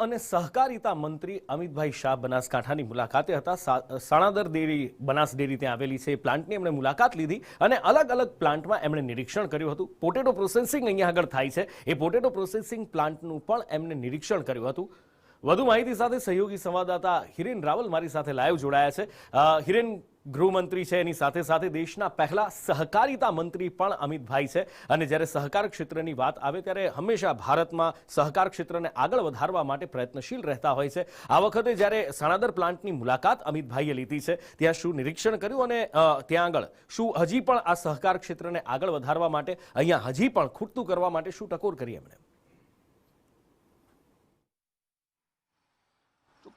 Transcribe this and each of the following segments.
અને સહકારિતા મંત્રી અમિતભાઈ શાહ બનાસકાંઠાની મુલાકાતે હતા। સાણાદર ડેરી બનાસ ડેરી ત્યાં આવેલી છે, પ્લાન્ટની એમણે મુલાકાત લીધી અને અલગ અલગ પ્લાન્ટમાં એમણે નિરીક્ષણ કર્યું હતું। પોટેટો પ્રોસેસિંગ અહીંયા આગળ થાય છે, એ પોટેટો પ્રોસેસિંગ પ્લાન્ટનું પણ એમણે નિરીક્ષણ કર્યું હતું। વધુ માહિતી સાથે સહયોગી સંવાદદાતા હિરેન રાવલ મારી સાથે લાઈવ જોડાયા છે। હિરેન, ગૃહમંત્રી છે, એની સાથે સાથે દેશના પહેલા સહકારિતા મંત્રી પણ અમિતભાઈ છે અને જ્યારે સહકાર ક્ષેત્રની વાત આવે ત્યારે હંમેશા ભારતમાં સહકાર ક્ષેત્રને આગળ વધારવા માટે પ્રયત્નશીલ રહેતા હોય છે। આ વખતે જ્યારે સાણાદર પ્લાન્ટની મુલાકાત અમિતભાઈએ લીધી છે, ત્યાં શું નિરીક્ષણ કર્યું અને ત્યાં આગળ શું હજી પણ આ સહકાર ક્ષેત્રને આગળ વધારવા માટે અહીંયા હજી પણ ખૂટતું કરવા માટે શું ટકોર કરી એમણે?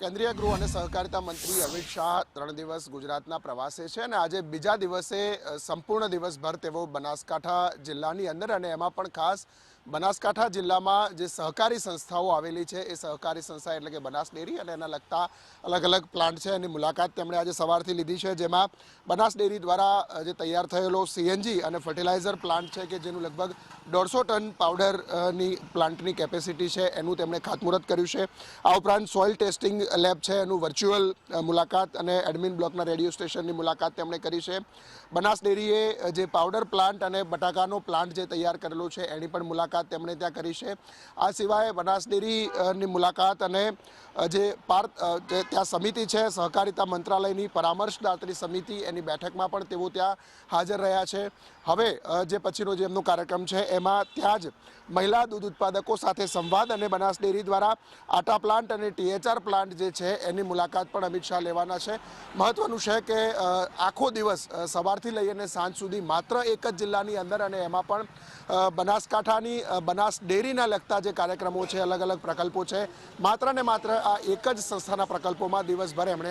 કેન્દ્રીય ગૃહ અને સહકારિતા મંત્રી અમિત શાહ 3 દિવસ ગુજરાતના પ્રવાસે છે અને આજે બીજા દિવસે સંપૂર્ણ દિવસભર તેઓ બનાસકાંઠા જિલ્લાની અંદર અને એમાં પણ ખાસ બનાસકાંઠા જિલ્લામાં જે સહકારી સંસ્થાઓ આવેલી છે એ સહકારી સંસ્થા એટલે કે બનાસ ડેરી અને એના લગતા અલગ અલગ પ્લાન્ટ છે એની મુલાકાત તેમણે આજે સવારથી લીધી છે, જેમાં બનાસ ડેરી દ્વારા જે તૈયાર થયેલો સીએનજી અને ફર્ટિલાઇઝર પ્લાન્ટ છે કે જેનું લગભગ 150 ટન પાવડરની પ્લાન્ટની કેપેસિટી છે એનું તેમણે ખાતમુહૂર્ત કર્યું છે। આ ઉપરાંત સોઇલ ટેસ્ટિંગ લેબ છે એનું વર્ચ્યુઅલ મુલાકાત અને એડમિન બ્લોકના રેડિયો સ્ટેશનની મુલાકાત તેમણે કરી છે। બનાસ ડેરીએ જે પાવડર પ્લાન્ટ અને બટાકાનો પ્લાન્ટ જે તૈયાર કરેલો છે એની પણ મુલાકાત તેમણે ત્યાં કરી છે। આ સિવાય બનાસ ડેરીની મુલાકાત અને જે ત્યાં સમિતિ છે સહકારિતા મંત્રાલયની પરામર્શદાત્રી સમિતિ એની બેઠકમાં પણ તેઓ ત્યાં હાજર રહ્યા છે। હવે જે પછીનો જે એમનો કાર્યક્રમ છે એમાં ત્યાં જ મહિલા દૂધ ઉત્પાદકો સાથે સંવાદ અને બનાસ ડેરી દ્વારા આટા પ્લાન્ટ અને ટીએચઆર પ્લાન્ટ જે છે એની મુલાકાત પણ અમિત શાહ લેવાના છે। મહત્વનું છે કે આખો દિવસ સવારથી લઈને સાંજ સુધી માત્ર એક જ જિલ્લાની અંદર અને એમાં પણ બનાસકાંઠાની બનાસ ડેરીના લગતા જે કાર્યક્રમો છે, અલગ અલગ પ્રકલ્પો છે, માત્ર ને માત્ર આ એક જ સંસ્થાના પ્રકલ્પોમાં દિવસભર એમણે